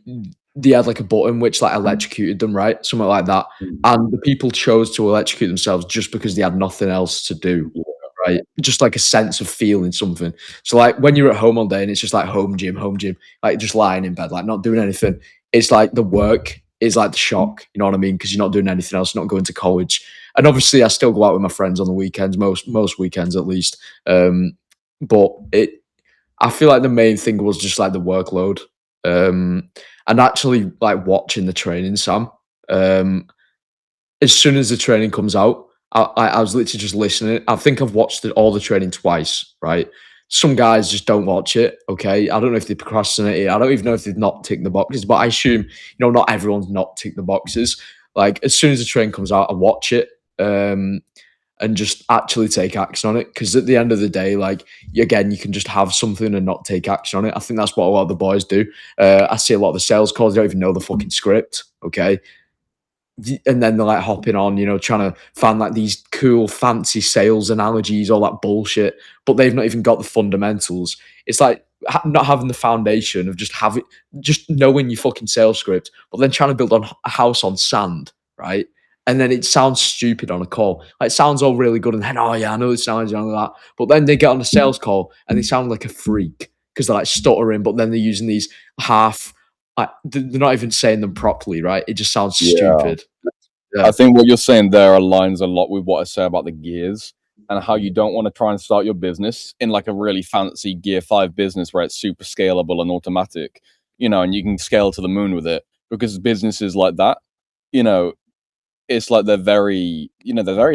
they had like a button which like electrocuted them, right, something like that, and the people chose to electrocute themselves just because they had nothing else to do, right, just like a sense of feeling something. So like when you're at home all day and it's just like home gym, like just lying in bed, like not doing anything, it's like the work is like the shock, you know what I mean? Because you're not doing anything else, not going to college. And obviously, I still go out with my friends on the weekends, most weekends at least. But I feel like the main thing was just like the workload, and actually like watching the training, Sam. Um, as soon as the training comes out, I was literally just listening. I think I've watched all the training twice, right? Some guys just don't watch it, okay? I don't know if they procrastinate it. I don't even know if they've not ticked the boxes, but I assume, not everyone's not ticked the boxes. Like, as soon as the train comes out, I watch it, and just actually take action on it. Because at the end of the day, like, again, you can just have something and not take action on it. I think that's what a lot of the boys do. I see a lot of the sales calls, they don't even know the fucking script, okay? And then they're like hopping on, trying to find like these cool, fancy sales analogies, all that bullshit, but they've not even got the fundamentals. It's like not having the foundation of just knowing your fucking sales script, but then trying to build on a house on sand, right? And then it sounds stupid on a call. Like, it sounds all really good, and then, oh yeah, I know it sounds like that. But then they get on a sales call and they sound like a freak because they're like stuttering, but then they're using these half, they're not even saying them properly, right? It just sounds yeah. stupid. I think what you're saying there aligns a lot with what I say about the gears and how you don't want to try and start your business in like a really fancy Gear 5 business where it's super scalable and automatic, and you can scale to the moon with it, because businesses like that, you know, it's like they're very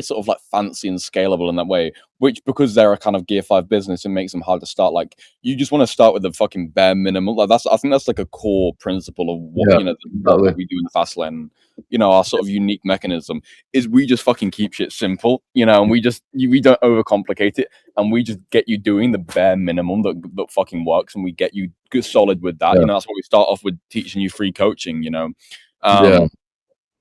sort of like fancy and scalable in that way, which, because they're a kind of Gear 5 business, it makes them hard to start. Like, you just want to start with the fucking bare minimum. Like, I think that's like a core principle of what Yeah, what exactly. we do in the fast lane. Our sort of unique mechanism is we just fucking keep shit simple, and we don't overcomplicate it, and we just get you doing the bare minimum that fucking works, and we get you good solid with that. Yeah, That's why we start off with teaching you free coaching. yeah, Um,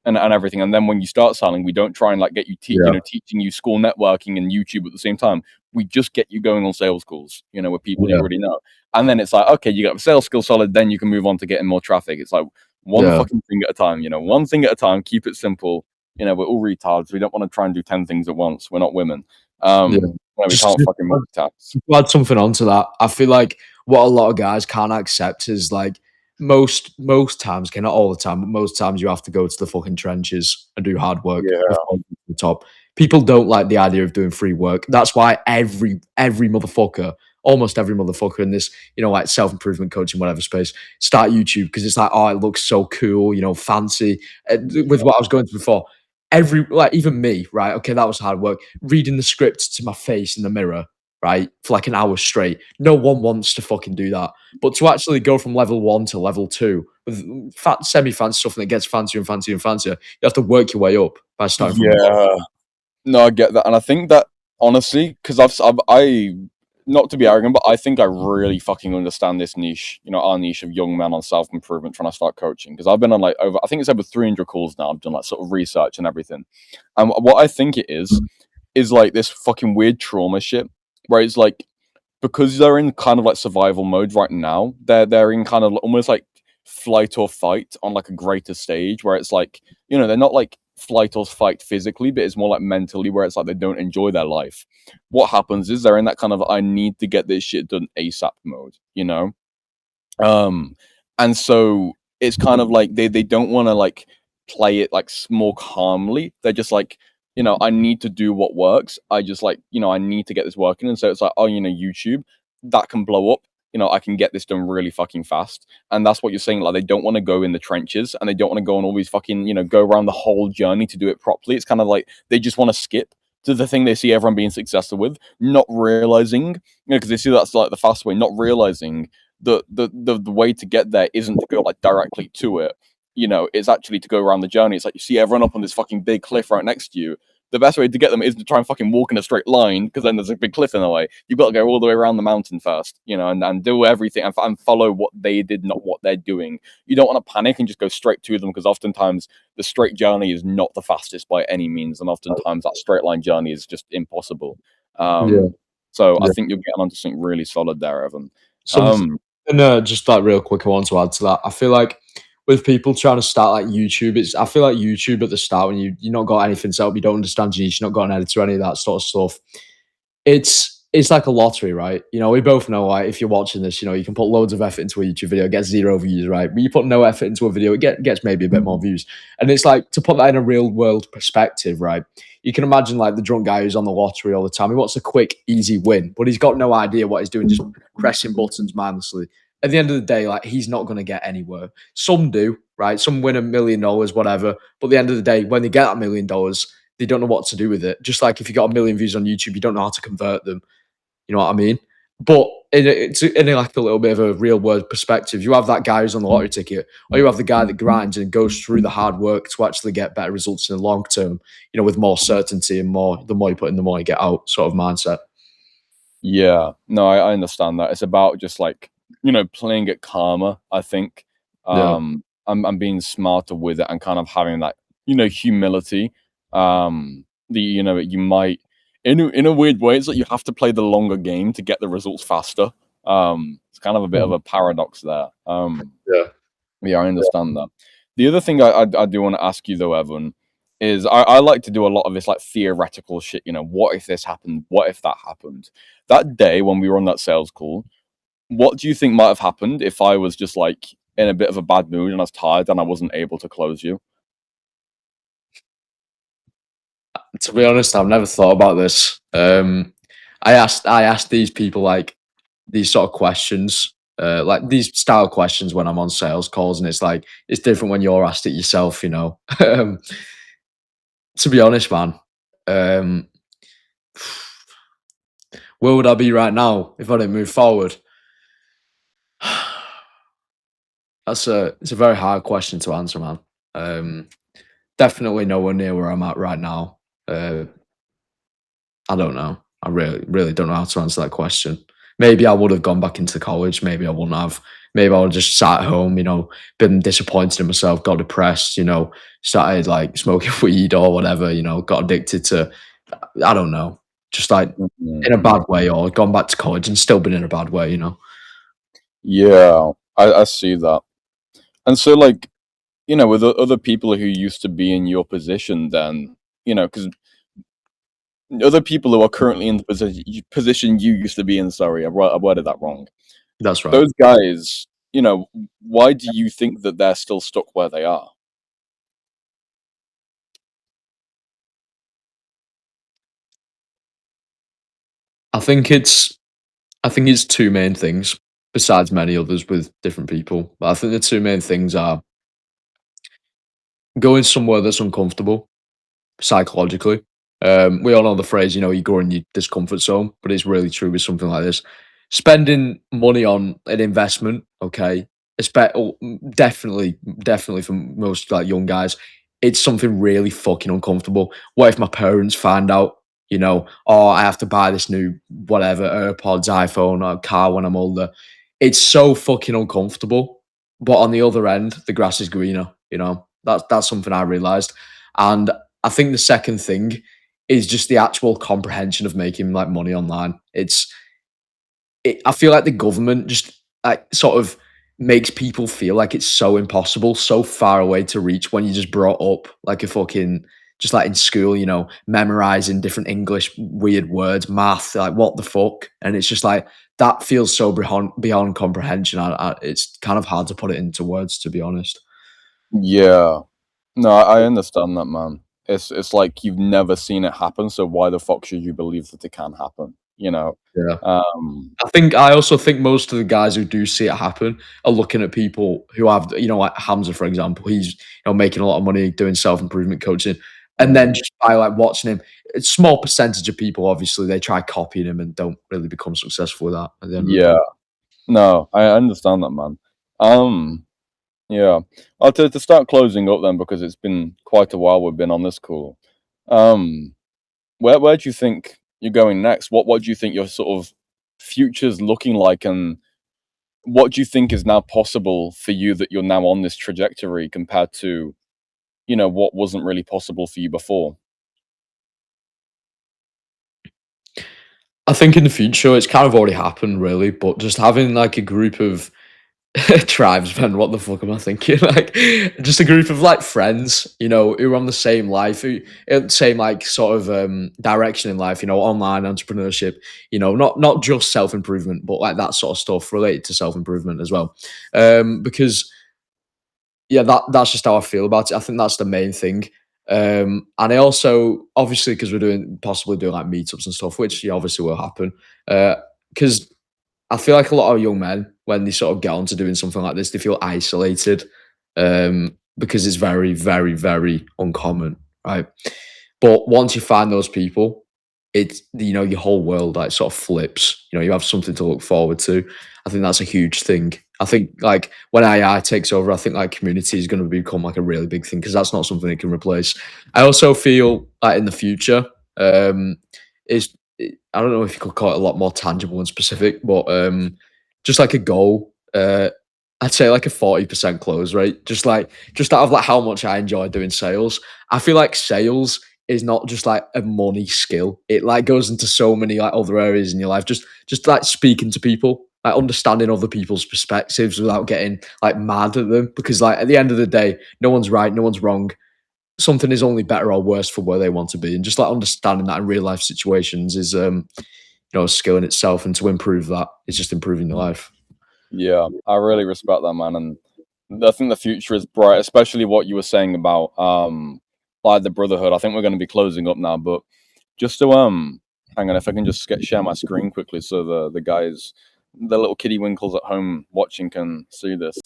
and everything. And then when you start selling, we don't try and like get you yeah, teaching you Skool networking and YouTube at the same time. We just get you going on sales calls, with people you yeah, already know. And then it's like, okay, you got the sales skill solid, then you can move on to getting more traffic. It's like one yeah, fucking thing at a time, one thing at a time, keep it simple. We're all retards. We don't want to try and do 10 things at once. We're not women. yeah. We Just can't fucking multitask. to add something onto that, I feel like what a lot of guys can't accept is like most times, okay, not all the time, but most times you have to go to the fucking trenches and do hard work Yeah. before you get to the top. People don't like the idea of doing free work. That's why every motherfucker, almost every motherfucker in this, like self-improvement coaching, whatever space, start YouTube because it's like, oh, it looks so cool, fancy. With what I was going to before, like even me, right? Okay, that was hard work. Reading the script to my face in the mirror, right, for like an hour straight. No one wants to fucking do that. But to actually go from level 1 to level 2 with semi-fancy stuff and it gets fancier and fancier and fancier, you have to work your way up by starting from the bottom. Yeah. No, I get that. And I think that honestly, because I not to be arrogant, but I think I really fucking understand this niche, our niche of young men on self improvement trying to start coaching. Because I've been on like I think it's over 300 calls now. I've done like sort of research and everything. And what I think it is like this fucking weird trauma shit where it's like because they're in kind of like survival mode right now, they're in kind of almost like flight or fight on like a greater stage where it's like, they're not like flight or fight physically, but it's more like mentally where it's like they don't enjoy their life. What happens is they're in that kind of I need to get this shit done ASAP mode, um, and so it's kind of like they don't want to like play it like more calmly. They're just like, I need to do what works. I just like, I need to get this working. And so it's like, oh, YouTube, that can blow up. I can get this done really fucking fast. And that's what you're saying. Like they don't want to go in the trenches and they don't want to go on all these fucking, go around the whole journey to do it properly. It's kind of like they just want to skip to the thing they see everyone being successful with, not realizing, because they see that's like the fast way, not realizing the way to get there isn't to go like directly to it. It's actually to go around the journey. It's like you see everyone up on this fucking big cliff right next to you. The best way to get them isn't to try and fucking walk in a straight line because then there's a big cliff in the way. You've got to go all the way around the mountain first, and do everything and follow what they did, not what they're doing. You don't want to panic and just go straight to them because oftentimes the straight journey is not the fastest by any means, and oftentimes that straight line journey is just impossible. Yeah, So I yeah. think you're getting onto something really solid there, Evan. Something, and just like real quick, I want to add to that. I feel like with people trying to start like YouTube, I feel like YouTube at the start when you not got anything set up, you don't understand your niche, you not got an editor, any of that sort of stuff. It's like a lottery, right? We both know like if you're watching this, you can put loads of effort into a YouTube video, it gets 0 views, right? But you put no effort into a video, it gets maybe a bit more views. And it's like to put that in a real world perspective, right? You can imagine like the drunk guy who's on the lottery all the time. He wants a quick, easy win, but he's got no idea what he's doing, just pressing buttons mindlessly. At the end of the day, like he's not going to get anywhere. Some do, right? Some win $1 million, whatever. But at the end of the day, when they get that $1 million, they don't know what to do with it. Just like if you got 1 million views on YouTube, you don't know how to convert them. You know what I mean? But it's in like a little bit of a real world perspective. You have that guy who's on the lottery ticket, or you have the guy that grinds and goes through the hard work to actually get better results in the long term, with more certainty and the more you put in, the more you get out sort of mindset. Yeah, no, I understand that. It's about just like, playing it calmer, I think. Yeah. I'm being smarter with it and kind of having that, humility. You might in a weird way, it's like you have to play the longer game to get the results faster. It's kind of a bit of a paradox there. Yeah. Yeah, I understand that. The other thing I do want to ask you though, Evan, is I like to do a lot of this like theoretical shit. What if this happened? What if that happened? That day when we were on that sales call, what do you think might have happened if I was just like in a bit of a bad mood and I was tired and I wasn't able to close you? To be honest, I've never thought about this. I asked these people like these sort of questions, like these style questions when I'm on sales calls, and it's like it's different when you're asked it yourself. To be honest, man, um, where would I be right now if I didn't move forward? It's a very hard question to answer, man. Um, Definitely nowhere near where I'm at right now. I don't know. I really don't know how to answer that question. Maybe I would have gone back into college. Maybe I wouldn't have. Maybe I would have just sat at home, been disappointed in myself, got depressed, started like smoking weed or whatever, got addicted to, I don't know, just like in a Mhm. bad way or gone back to college and still been in a bad way. Yeah, I see that. And so, like, with other people who used to be in your position, then, because other people who are currently in the position you used to be in, sorry, I worded that wrong. That's right. Those guys, why do you think that they're still stuck where they are? I think it's I think it's two main things, besides many others with different people. But I think the two main things are going somewhere that's uncomfortable psychologically. We all know the phrase, you go in your discomfort zone, but it's really true with something like this. Spending money on an investment, okay, definitely for most like young guys, it's something really fucking uncomfortable. What if my parents find out? you know, oh, I have to buy this new whatever AirPods, iPhone, or car when I'm older. It's so fucking uncomfortable. But on the other end, the grass is greener. You know, that's something I realized, and I think the second thing is just the actual comprehension of making like money online. I feel like the government just like sort of makes people feel like it's so impossible, so far away to reach when you just brought up like a fucking just like in school, you know, memorizing different English weird words, math, like what the fuck, and it's just like that feels so beyond comprehension. It's kind of hard to put it into words, to be honest. Yeah. No, I understand that, man. It's like you've never seen it happen, so why the fuck should you believe that it can happen? You know? Yeah. Um, I also think most of the guys who do see it happen are looking at people who have, you know, like Hamza, for example. He's, you know, making a lot of money doing self-improvement coaching. And mm, then just by like watching him, a small percentage of people, obviously, they try copying him and don't really become successful with that at the end of the yeah. day. No, I understand that, man. Um, yeah. To start closing up then, because it's been quite a while we've been on this call. Um, where do you think you're going next? What do you think your sort of future's looking like, and what do you think is now possible for you that you're now on this trajectory compared to, what wasn't really possible for you before? I think in the future, it's kind of already happened, really, but just having like a group of tribesmen, what the fuck am I thinking? Like, just a group of like friends, you know, who are on the same life, same like sort of direction in life, you know, online entrepreneurship, you know, not just self improvement, but like that sort of stuff related to self improvement as well. Because yeah, that's just how I feel about it. I think that's the main thing. And I also, obviously, because we're possibly doing like meetups and stuff, which yeah, obviously will happen. Because I feel like a lot of young men, when they sort of get onto doing something like this, they feel isolated because it's very, very, very uncommon, right? But once you find those people, it's, you know, your whole world like sort of flips. You know, you have something to look forward to. I think that's a huge thing. I think like when AI takes over, I think like community is going to become like a really big thing because that's not something it can replace. I also feel like in the future, is I don't know if you could call it a lot more tangible and specific, but just like a goal. I'd say like a 40% close rate. Just out of like how much I enjoy doing sales. I feel like sales is not just like a money skill. It like goes into so many like other areas in your life. Just like speaking to people, like understanding other people's perspectives without getting like mad at them. Because like at the end of the day, no one's right, no one's wrong. Something is only better or worse for where they want to be. And just like understanding that in real life situations is you know, a skill in itself. And to improve that is just improving your life. Yeah, I really respect that, man, and I think the future is bright, especially what you were saying about like the brotherhood. I think we're going to be closing up now, but just to hang on, if I can just share my screen quickly so the guys, the little kiddie winkles at home watching can see this.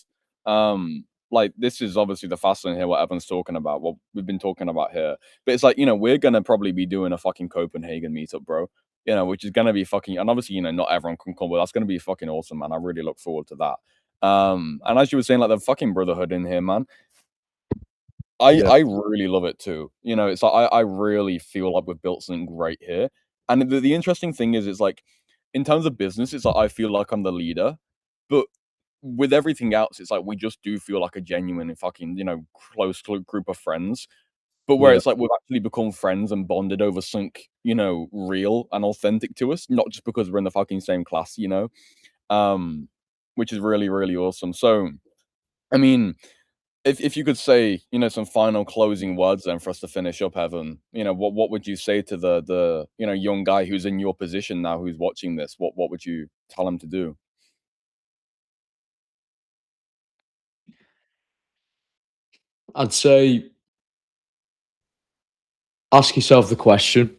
Like this is obviously the fast lane here, what Evan's talking about, what we've been talking about here. But it's like, we're gonna probably be doing a fucking Copenhagen meetup, bro. Which is gonna be fucking, and obviously, not everyone can come, but that's gonna be fucking awesome, man. I really look forward to that. And as you were saying, like the fucking brotherhood in here, man. Yeah. I really love it too. It's like I really feel like we've built something great here. And the interesting thing is, it's like in terms of business, it's like I feel like I'm the leader, but with everything else, it's like we just do feel like a genuine and fucking close group of friends. But where Yeah. it's like we've actually become friends and bonded over something, real and authentic to us, not just because we're in the fucking same class. Um, which is really, really awesome. So, I mean, if you could say, some final closing words then for us to finish up, Evan, what would you say to the young guy who's in your position now, who's watching this? What would you tell him to do? I'd say ask yourself the question,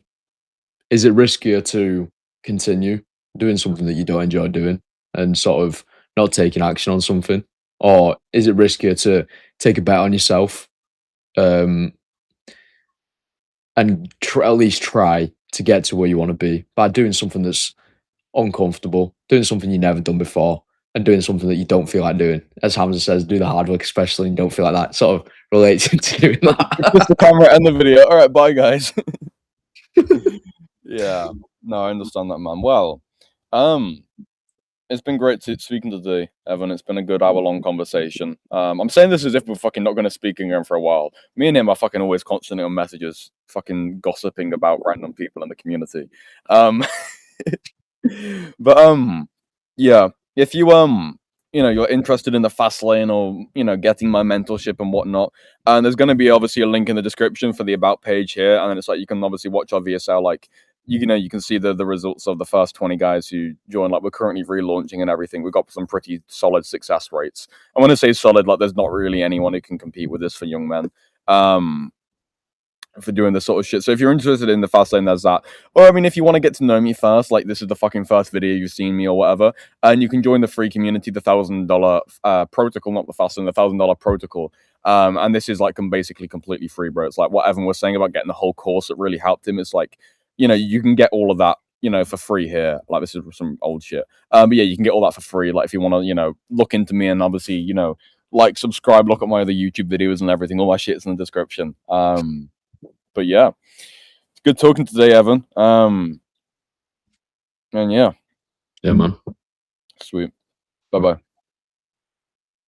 is it riskier to continue doing something that you don't enjoy doing and sort of not taking action on something? Or is it riskier to take a bet on yourself, um, and at least try to get to where you want to be by doing something that's uncomfortable, doing something you've never done before, and doing something that you don't feel like doing? As Hamza says, do the hard work, especially, and you don't feel like that. Sort of relates into doing Kiss that. the camera and the video. All right, bye, guys. Yeah. No, I understand that, man. Well, it's been great speaking today, Evan. It's been a good hour-long conversation. I'm saying this as if we're fucking not going to speak again for a while. Me and him are fucking always constantly on messages, fucking gossiping about random people in the community. Um, but yeah, if you you're interested in the fast lane or getting my mentorship and whatnot, and there's going to be obviously a link in the description for the about page here, and then it's like you can obviously watch our VSL, like you can see the results of the first 20 guys who joined. Like we're currently relaunching and everything. We've got some pretty solid success rates. I want to say solid, like there's not really anyone who can compete with this for young men. For doing this sort of shit. So if you're interested in the fast lane, there's that. Or I mean, if you want to get to know me first, like this is the fucking first video you've seen me or whatever, and you can join the free community, the $1,000 protocol, not the fast lane, the $1,000 protocol. And this is like basically completely free, bro. It's like what Evan was saying about getting the whole course that really helped him. It's like, you can get all of that, for free here. Like this is some old shit. But yeah, you can get all that for free. Like if you want to, look into me and obviously, like subscribe, look at my other YouTube videos and everything. All my shit's in the description. But yeah, it's good talking today, Evan. And yeah, Yeah, man. sweet. Bye bye.